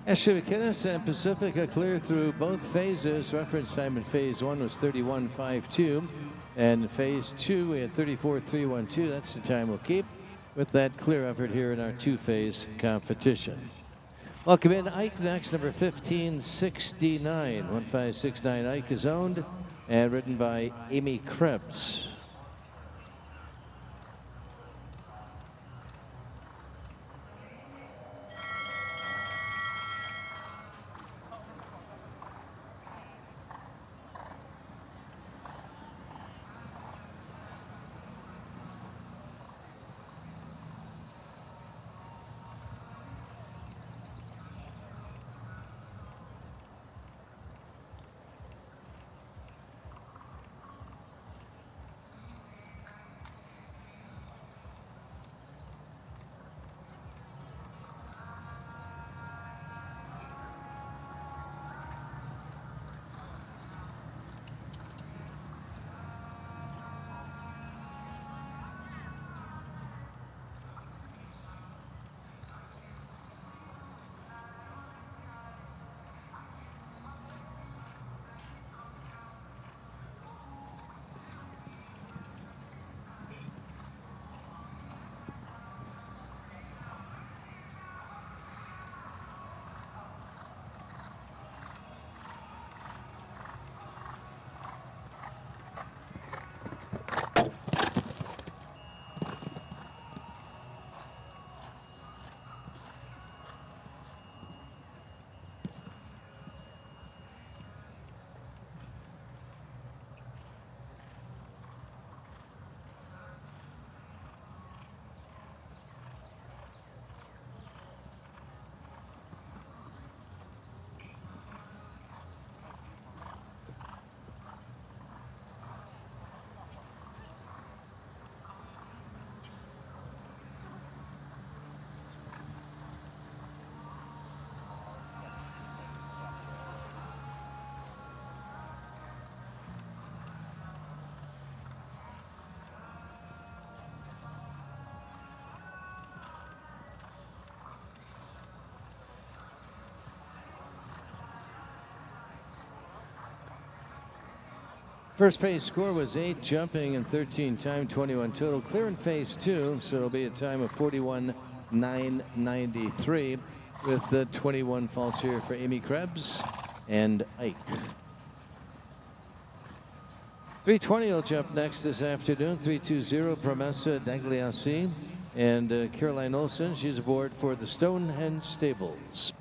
Ashley McInnes and Pacifica clear through both phases. Reference time in phase 1 was 31.52. And phase 2, we had 34.312. That's the time we'll keep with that clear effort here in our two-phase competition. Welcome in Ike next, number 1569. 1569 Ike is owned and ridden by Amy Krebs. First phase score was 8 jumping and 13 time, 21 total. Clear in phase 2, so it'll be a time of 41.993 with the 21 faults here for Amy Krebs and Ike. 320 will jump next this afternoon. 320 Promessa Dagliassi and Caroline Olson. She's aboard for the Stonehenge Stables.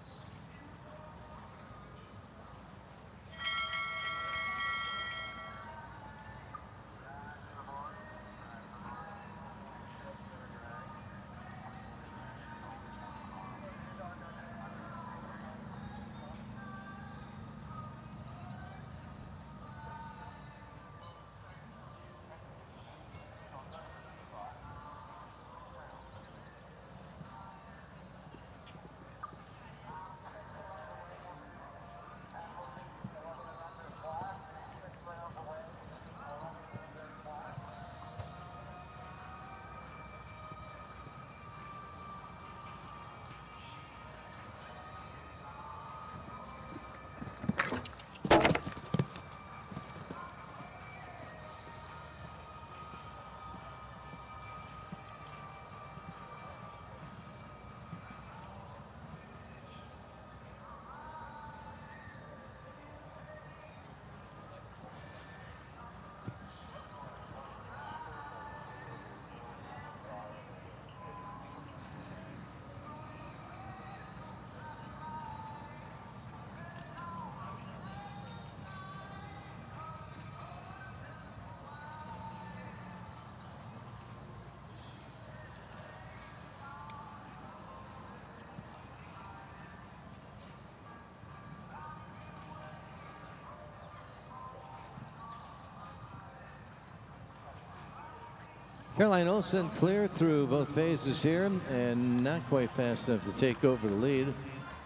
Caroline Olson clear through both phases here and not quite fast enough to take over the lead.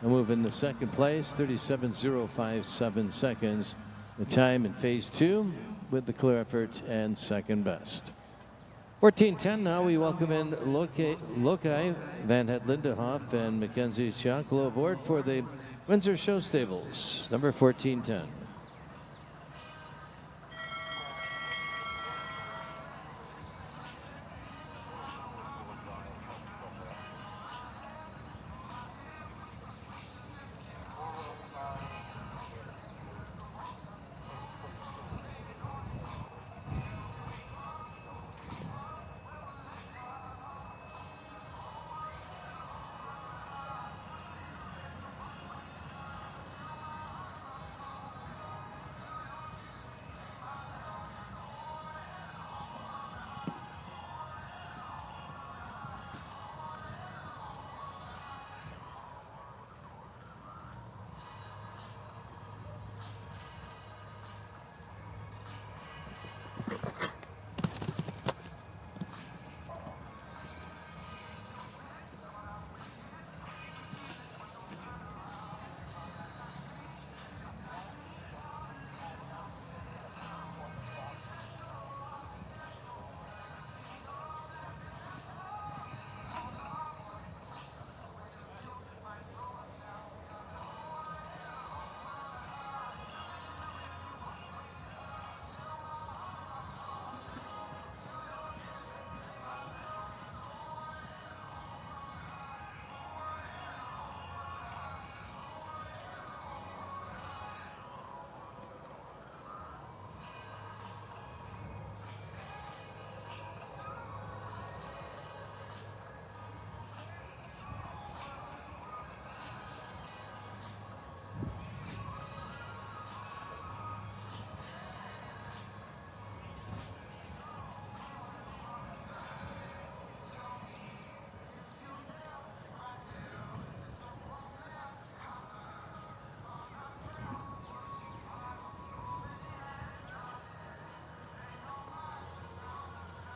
And move into second place, 37.057 seconds. The time in phase 2 with the clear effort and second best. 14:10 now. We welcome in Lokai, Van Het Lindenhoff, and Mackenzie Chocolate aboard for the Windsor Show Stables, number 1410.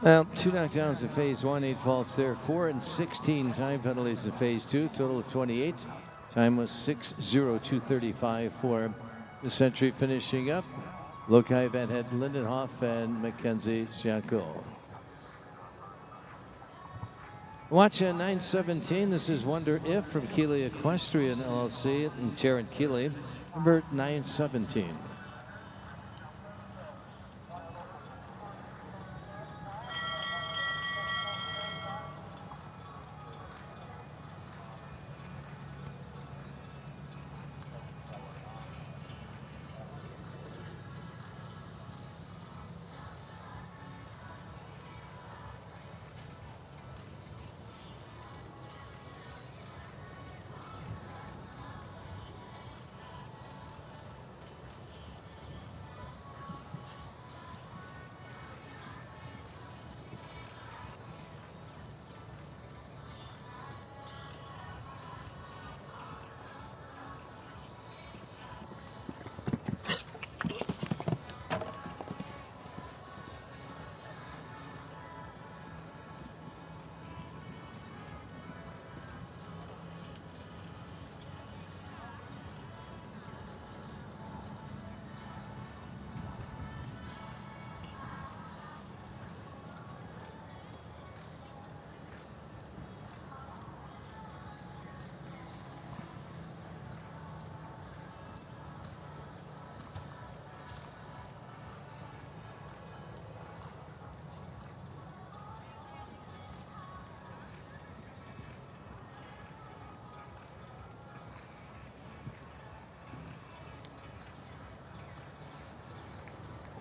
Well, 2 knockdowns in phase 1, 8 faults there, 4 and 16 time penalties in phase 2, total of 28. Time was 6:02:35 for the Century. Finishing up, Lokai Van Het, Lindenhoff, and Mackenzie Giaco. Watch at 9:17. This is Wonder If from Keeley Equestrian LLC and Tarrant Keeley, number 917.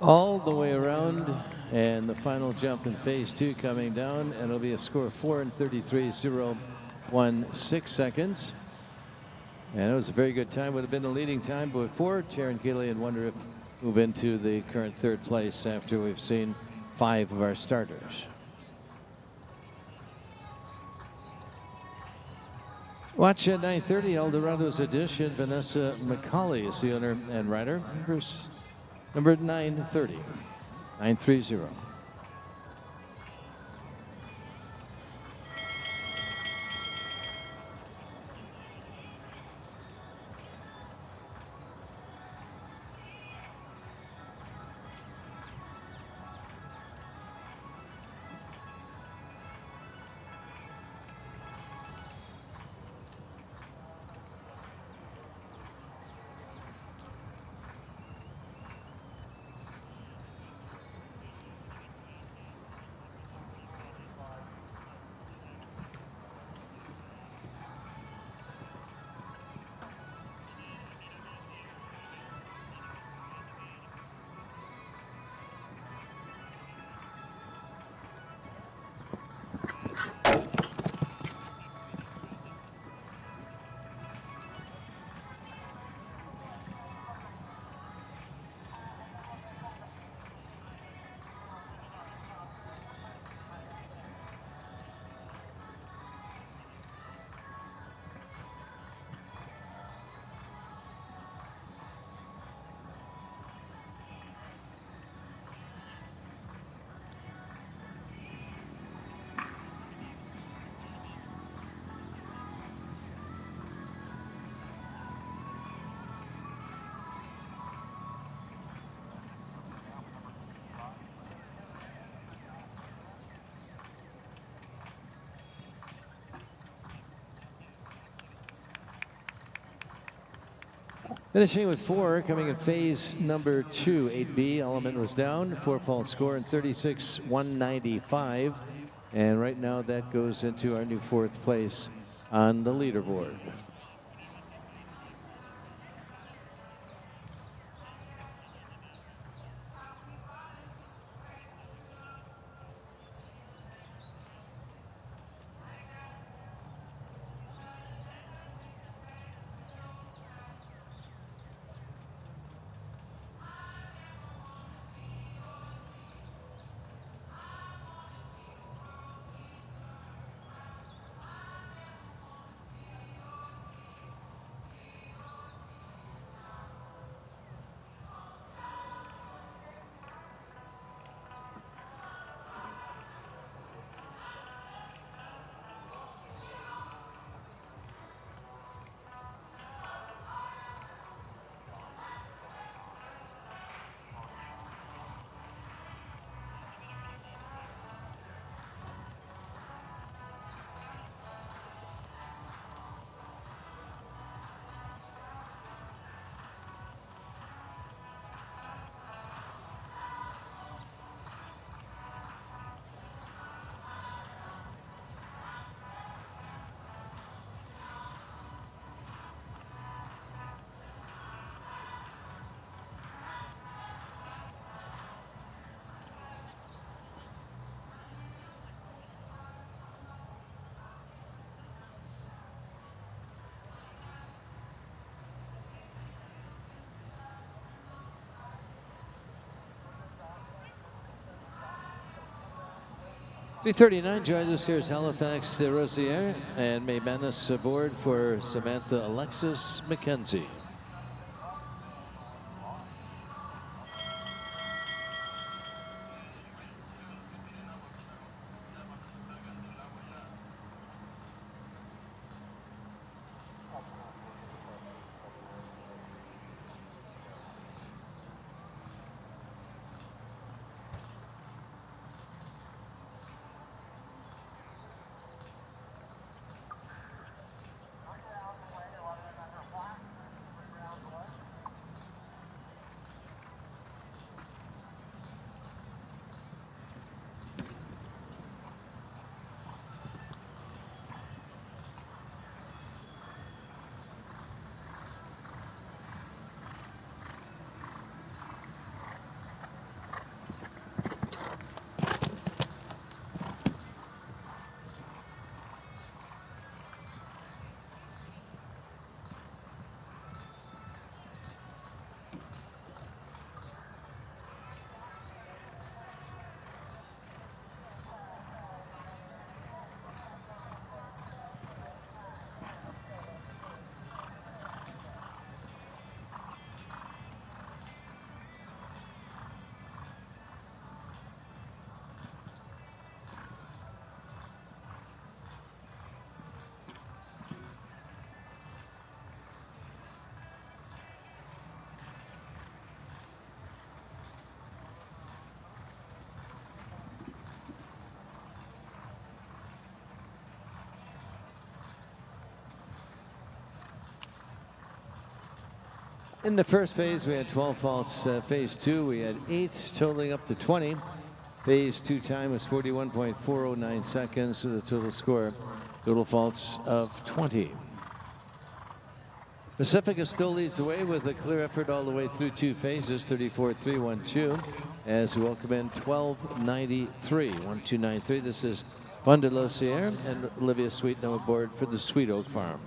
All the way around, and the final jump in phase 2 coming down, and it'll be a score of 4 and 33.016 seconds. And it was a very good time. Would have been the leading time before Tarrant Keeley and Wonder If move into the current 3rd place after we've seen 5 of our starters. Watch at 9:30, Eldorado's edition. Vanessa McCauley is the owner and rider. Number 930, 930. Finishing with 4, coming in phase number 2, 8B. Element was down, 4-fault score in 36,195. And right now that goes into our new 4th place on the leaderboard. .339 joins us here is Halifax Rosier and May Manis aboard for Samantha Alexis McKenzie. In the first phase, we had 12 faults. Phase 2, we had 8, totaling up to 20. Phase 2 time was 41.409 seconds with a total score, total faults of 20. Pacifica still leads the way with a clear effort all the way through 2 phases, 34.312, as we welcome in 12.93, 1293. This is Fun de Losier and Olivia Sweetnam aboard for the Sweet Oak Farm.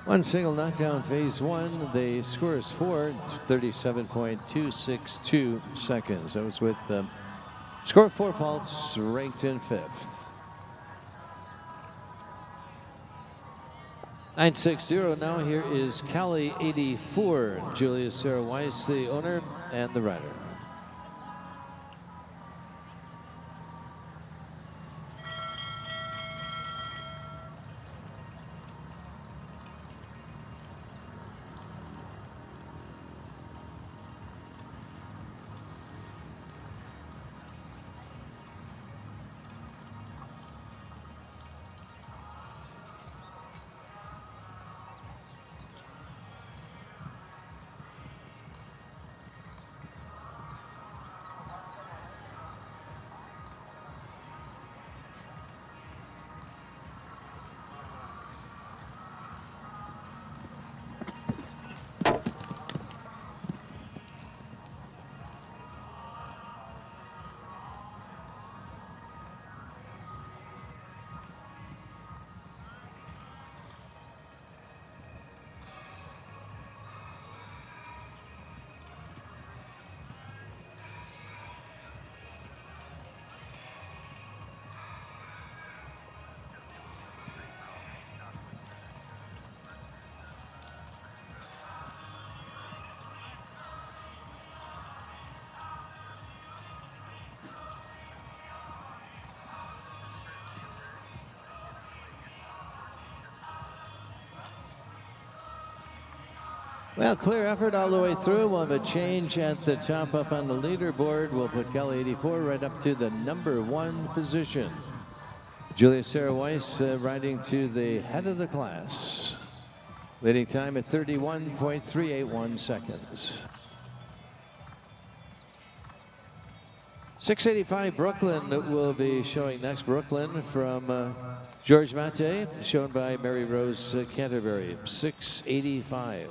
One single knockdown, phase one. The score is 37.262 seconds. That was with score 4 faults, ranked in 5th. 960 now. Here is Cali 84. Julius Sarah Weiss, the owner and the rider. Well, clear effort all the way through. We'll have a change at the top up on the leaderboard. We'll put Cali 84 right up to the #1 position. Julius Sarah Weiss riding to the head of the class. Leading time at 31.381 seconds. 685 Brooklyn will be showing next. Brooklyn from George Mate, shown by Mary Rose Canterbury. 685.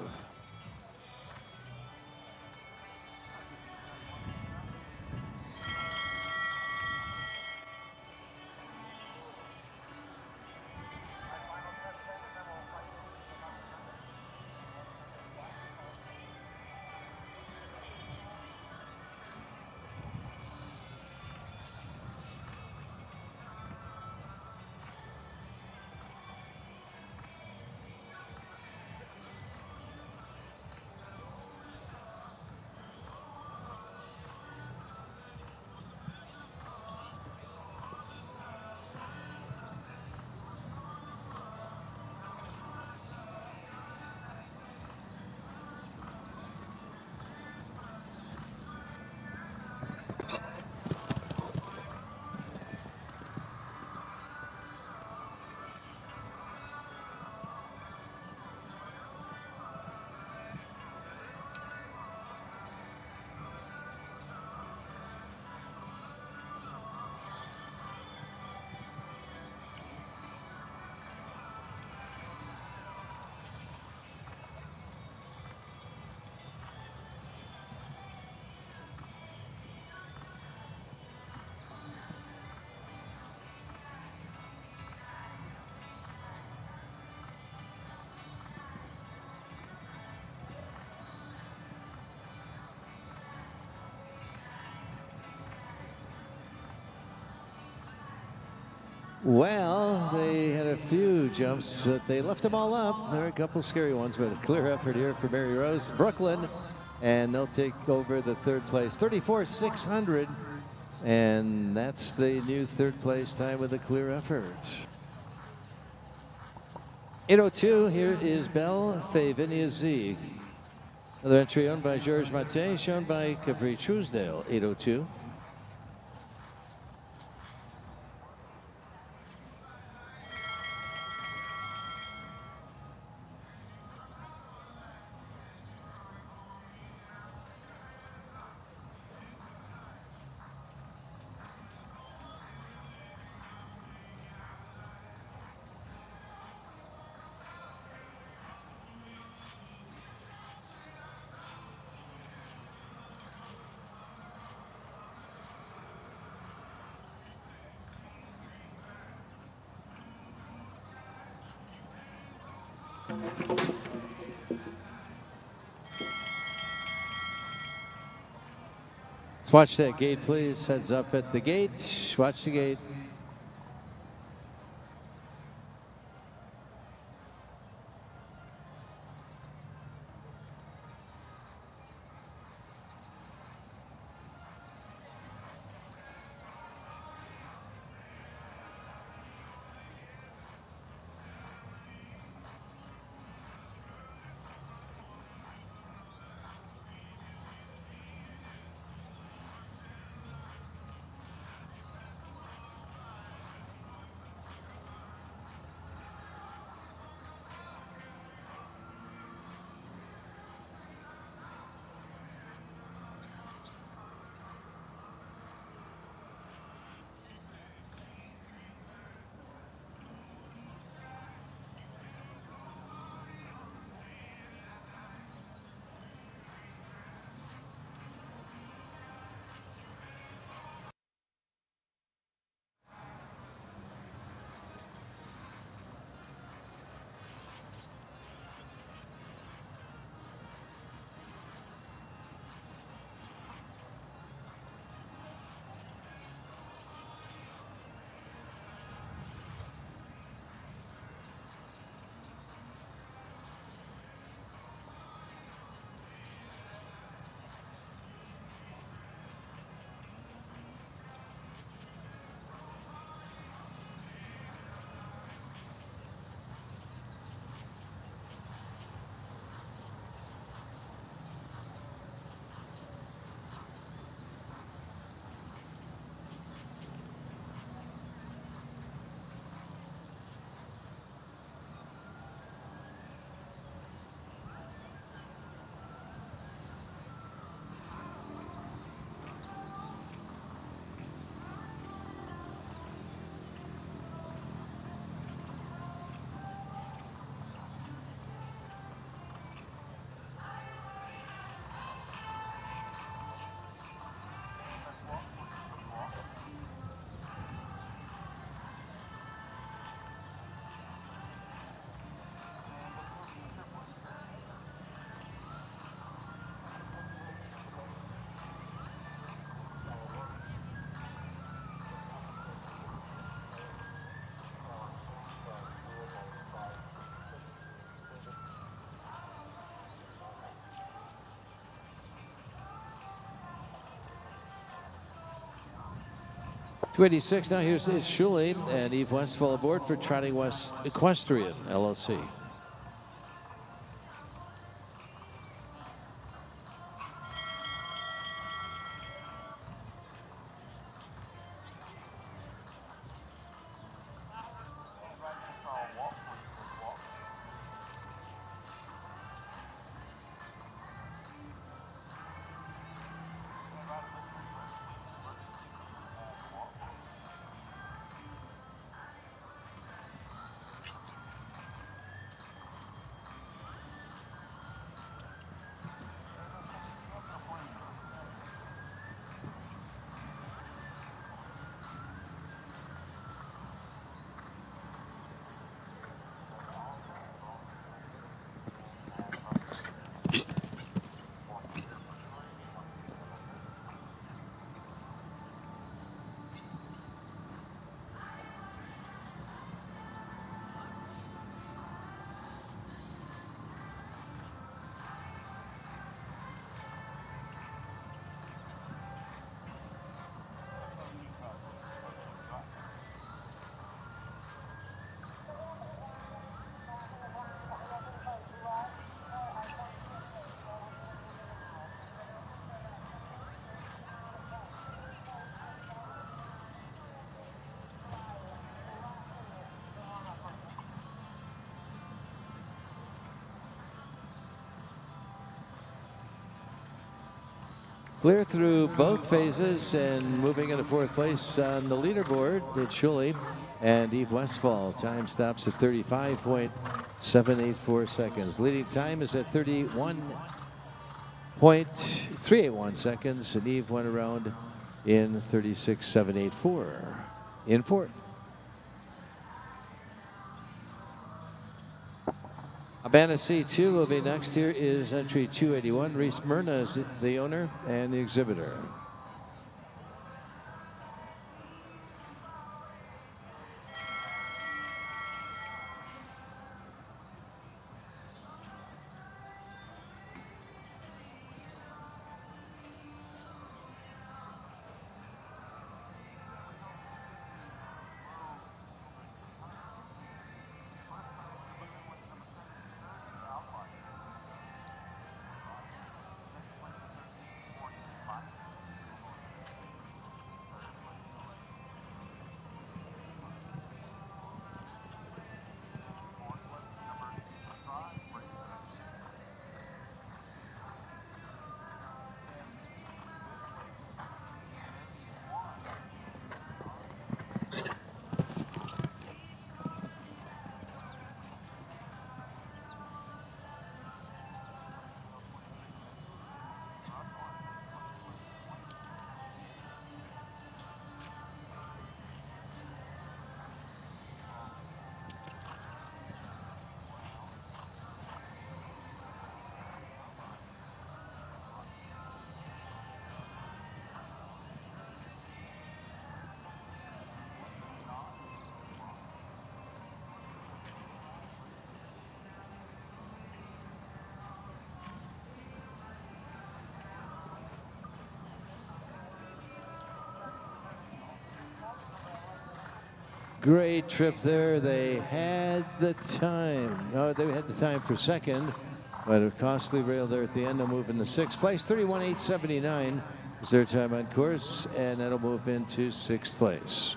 Well, they had a few jumps, but they left them all up. There are a couple scary ones, but a clear effort here for Mary Rose. Brooklyn, and they'll take over the third place, 34,600. And that's the new third place time with a clear effort. 802, here is Belle Favinia Z. Another entry owned by Georges Mate, shown by Capri Truesdale, 802. Let's watch that gate, please. Heads up at the gate. Watch the gate. .286 now. Here's Ed Shuley and Eve Westfall aboard for Trotting West Equestrian LLC. Clear through both phases and moving into fourth place on the leaderboard. Ed Shuley and Eve Westfall. Time stops at 35.784 seconds. Leading time is at 31.381 seconds, and Eve went around in 36.784 in fourth. Habana C2 will be next. Here is entry 281. Reese Myrna is the owner and the exhibitor. Great trip there. They had the time. Oh, they had the time for second, but a costly rail there at the end. They'll move into sixth place. 31.879 is their time on course, and that'll move into sixth place.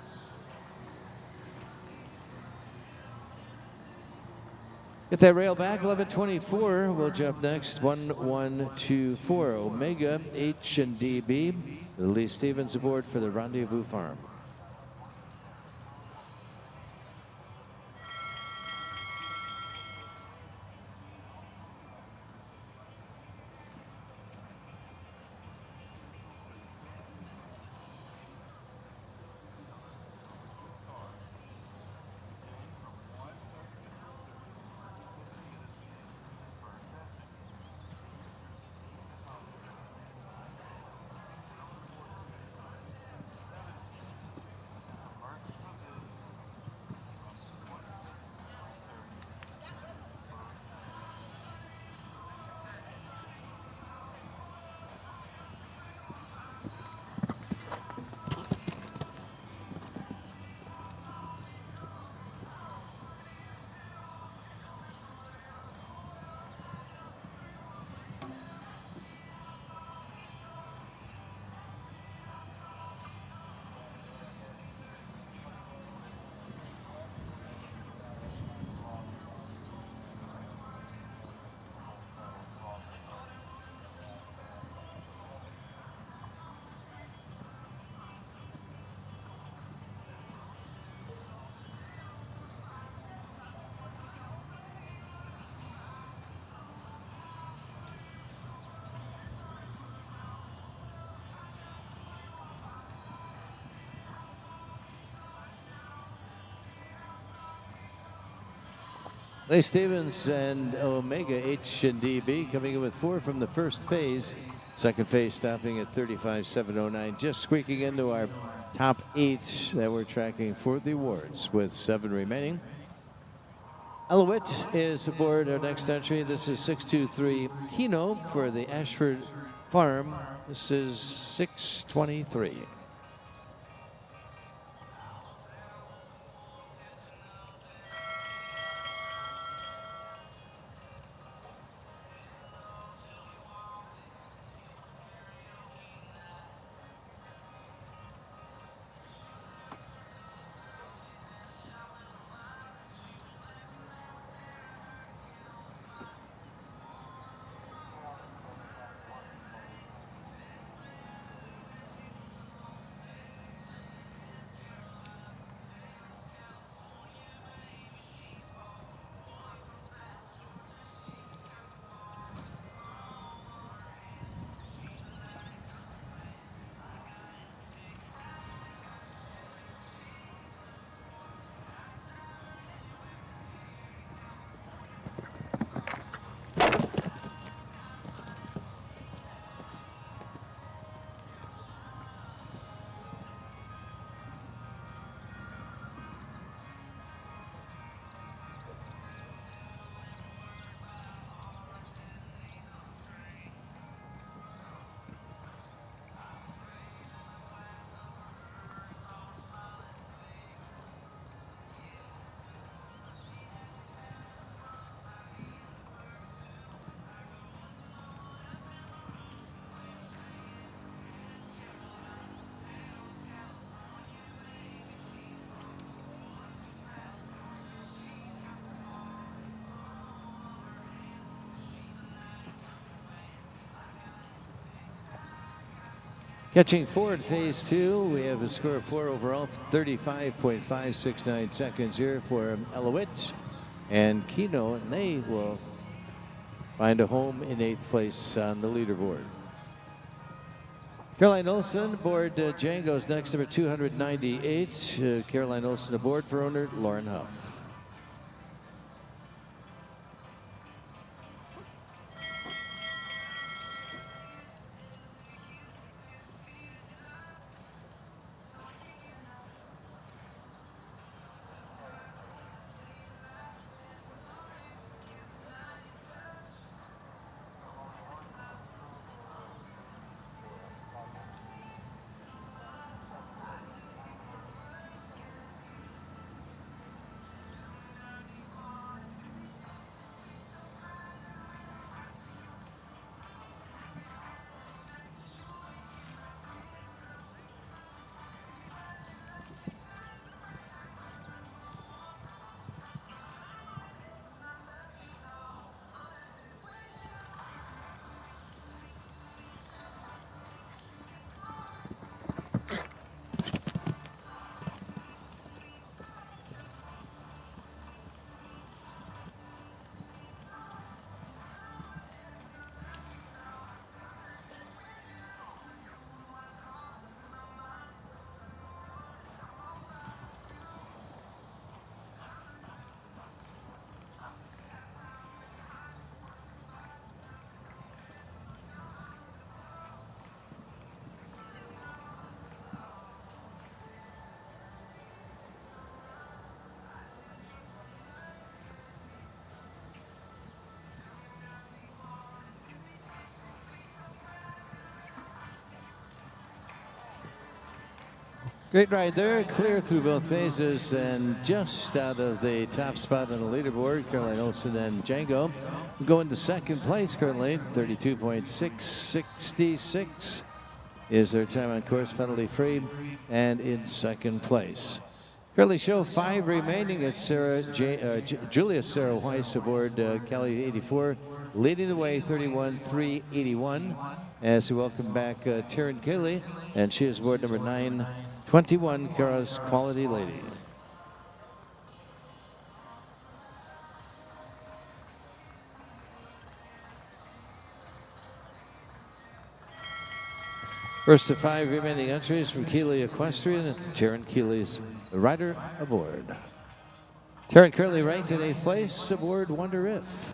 Get that rail back. 11:24. We'll jump next. 1124. Omega H&DB. Lee Stevens aboard for the Rendezvous Farm. Lee Stevens and Omega H&DB coming in with 4 from the first phase. Second phase stopping at 35.709, just squeaking into our top 8 that we're tracking for the awards with 7 remaining. Elouette is aboard our next entry. This is 623 Kino for the Ashford Farm. This is 623. Catching four in phase two, we have a score of 4 overall, 35.569 seconds here for Elowitz and Kino, and they will find a home in 8th place on the leaderboard. Caroline Olsen aboard Django's next, number 298. Caroline Olsen aboard for owner Lauren Huff. Great ride there, clear through both phases and just out of the top spot on the leaderboard. Caroline Olsen and Django go into second place currently. 32.666 is their time on course, penalty free, and in second place. Currently show 5 remaining. It's Julia Sarah Weiss aboard Kelly 84, leading the way 31.381 as we welcome back Taryn Cayley, and she is aboard number 921, Kara's Quality Lady. First of 5 remaining entries from Keeley Equestrian, and Taryn Keeley's rider aboard. Taryn currently ranked in 8th place aboard Wonder If.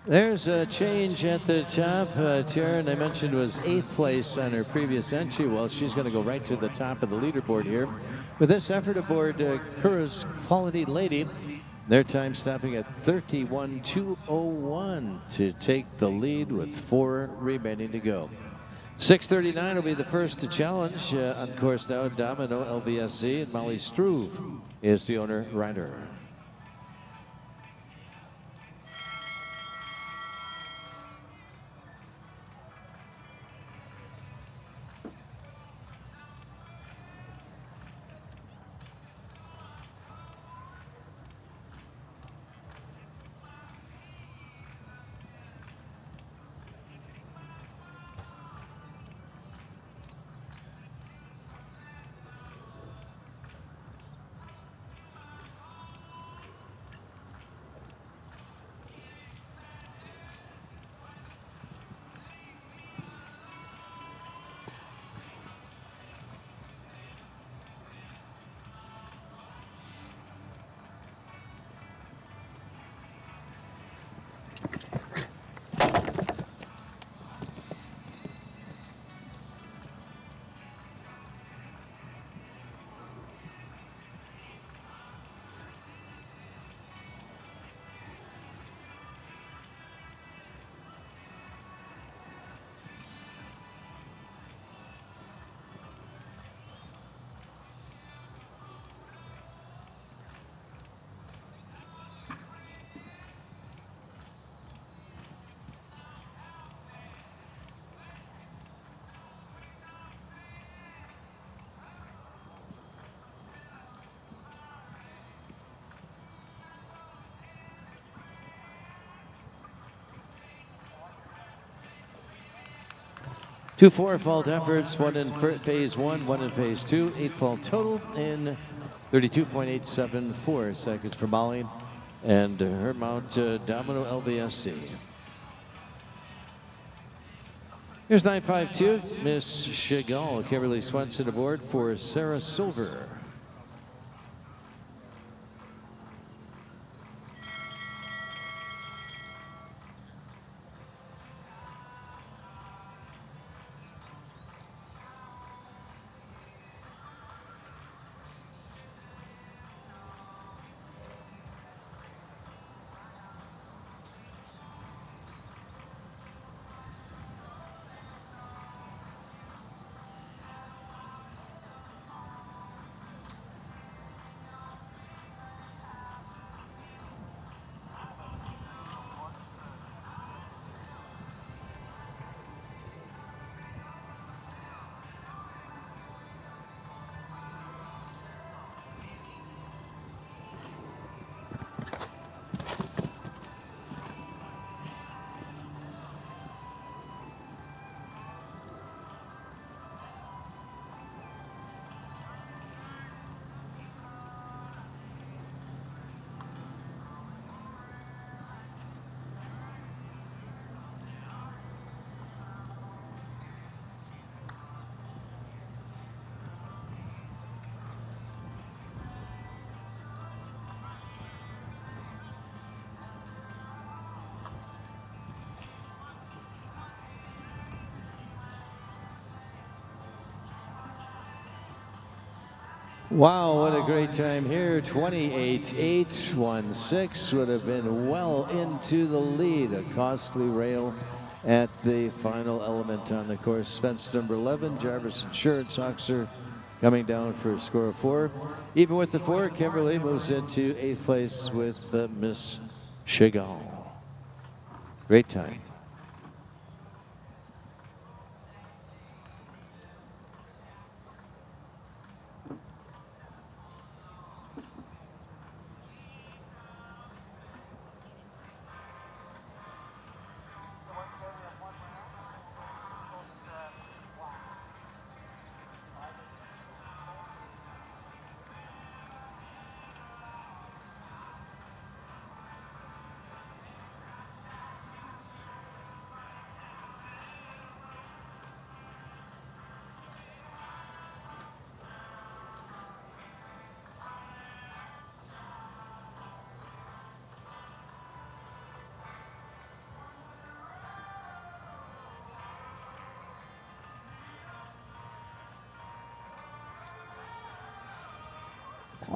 There's a change at the top. Taryn, I mentioned, was 8th place on her previous entry. Well, she's going to go right to the top of the leaderboard here. With this effort aboard Kura's Quality Lady, their time stopping at 31.201 to take the lead with 4 remaining to go. 6:39 will be the first to challenge. On course now, Domino LVSC, and Molly Struve is the owner rider. Two 4-fault efforts, one in phase one, one in phase two. 8-fault total in 32.874 seconds for Molly and her mount Domino LVSC. Here's 952, Miss Chagall. Kimberly Swenson aboard for Sarah Silver. Wow, what a great time here. 28.816 would have been well into the lead. A costly rail at the final element on the course. Fence number 11, Jarvis Insurance Oxer coming down for a score of 4. Even with the 4, Kimberly moves into 8th place with Miss Chagall. Great time.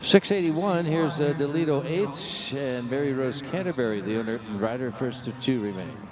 .681, here's Delito H and Mary Rose Canterbury, the owner and rider, first of 2 remaining.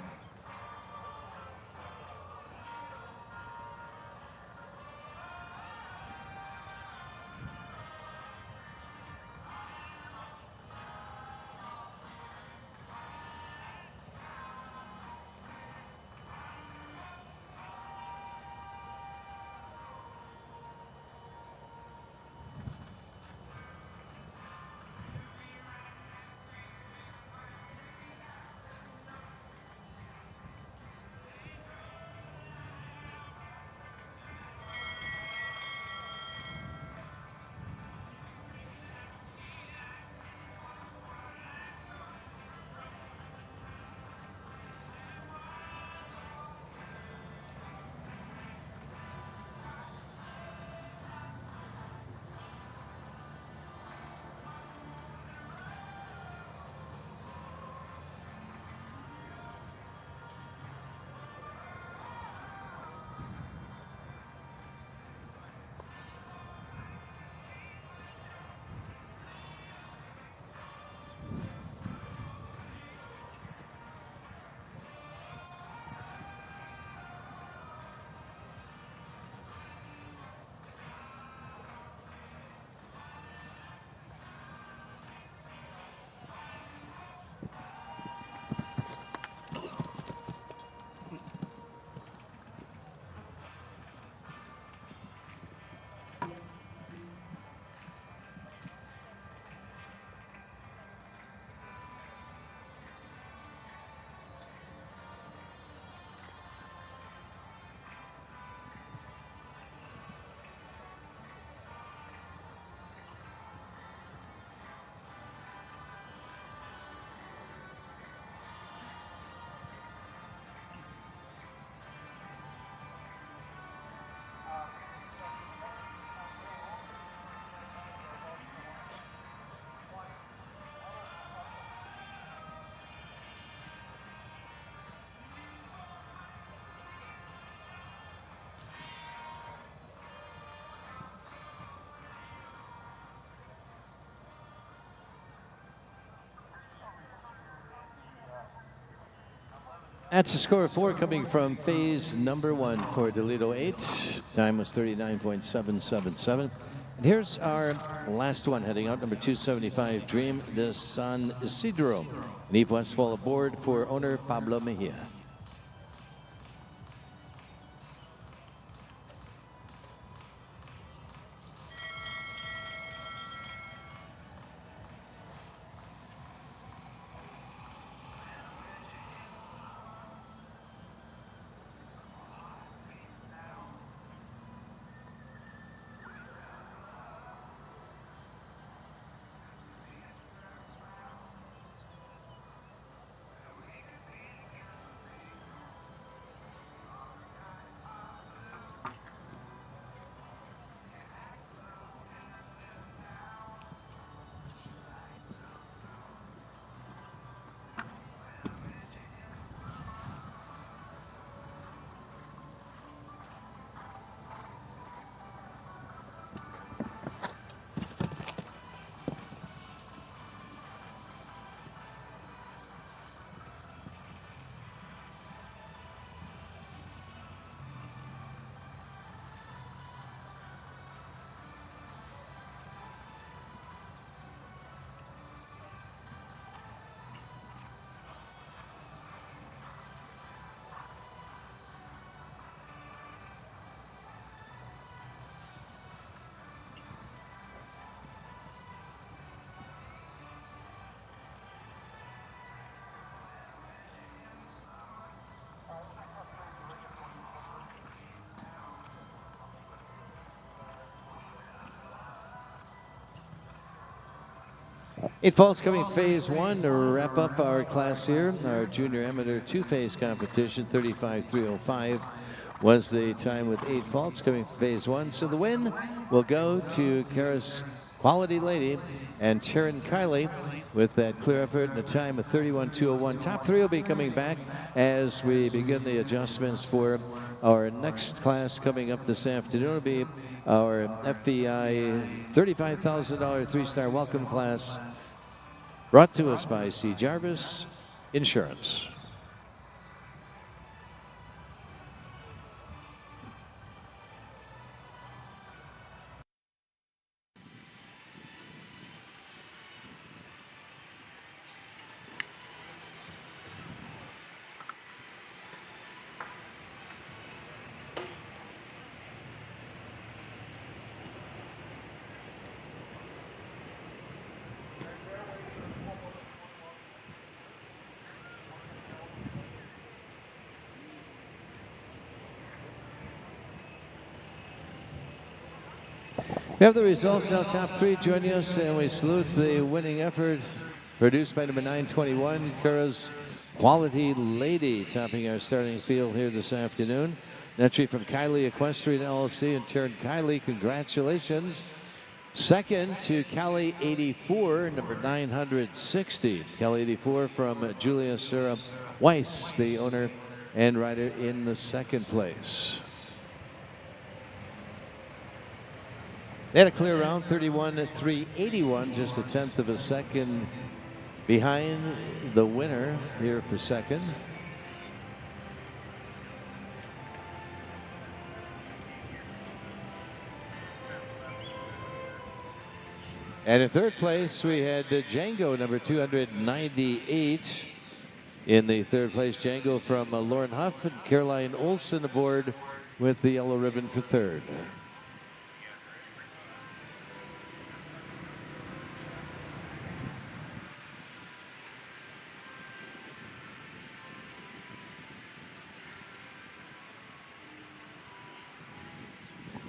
That's a score of 4 coming from phase number 1 for Toledo 8. Time was 39.777. And here's our last one heading out, number 275, Dream de San Isidro. And Eve Westfall aboard for owner Pablo Mejia. Eight faults coming phase 1 to wrap up our class here. Our junior amateur two-phase competition, 35.305 was the time with 8 faults coming phase 1. So the win will go to Kara's Quality Lady and Sharon Kiley with that clear effort and a time of 31.201. Top 3 will be coming back as we begin the adjustments for our next class coming up this afternoon. Will be our FEI $35,000 3-star welcome class, brought to us by C. Jarvis Insurance. We have the results now. Top 3 joining us, and we salute the winning effort produced by number 921, Kara's Quality Lady, topping our starting field here this afternoon. An entry from Kiley Equestrian LLC and Sharon Kiley. Congratulations. Second to Kelly 84, number 960. Kelly 84 from Julia Sarah Weiss, the owner and rider in the second place. They had a clear round, 31.381, just a tenth of a second behind the winner here for second. And in third place, we had Django, number 298. In the third place, Django from Lauren Huff and Caroline Olson aboard with the yellow ribbon for third.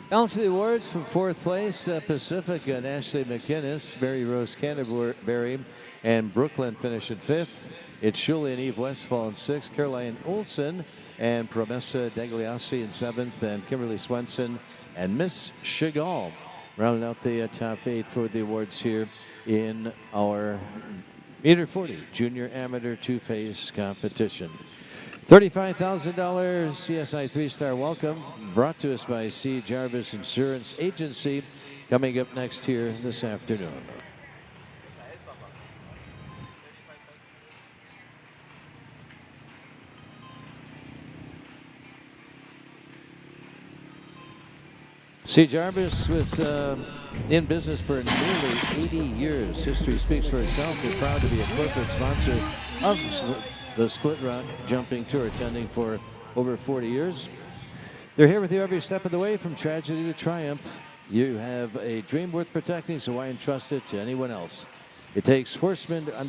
Balance of the awards from fourth place, Pacifica and Ashley McInnes, Barry Rose Canterbury, and Brooklyn finish in fifth. It's Julie and Eve Westfall in sixth, Caroline Olson and Promessa Dagliassi in seventh, and Kimberly Swenson and Miss Chagall rounding out the top 8 for the awards here in our Meter 40 Junior Amateur Two-Phase Competition. $35,000 CSI 3-star welcome brought to us by C. Jarvis Insurance Agency, coming up next here this afternoon. C. Jarvis with in business for nearly 80 years. History speaks for itself. They're proud to be a corporate sponsor of the Split Rock Jumping Tour, attending for over 40 years. They're here with you every step of the way, from tragedy to triumph. You have a dream worth protecting, so why entrust it to anyone else? It takes horsemen to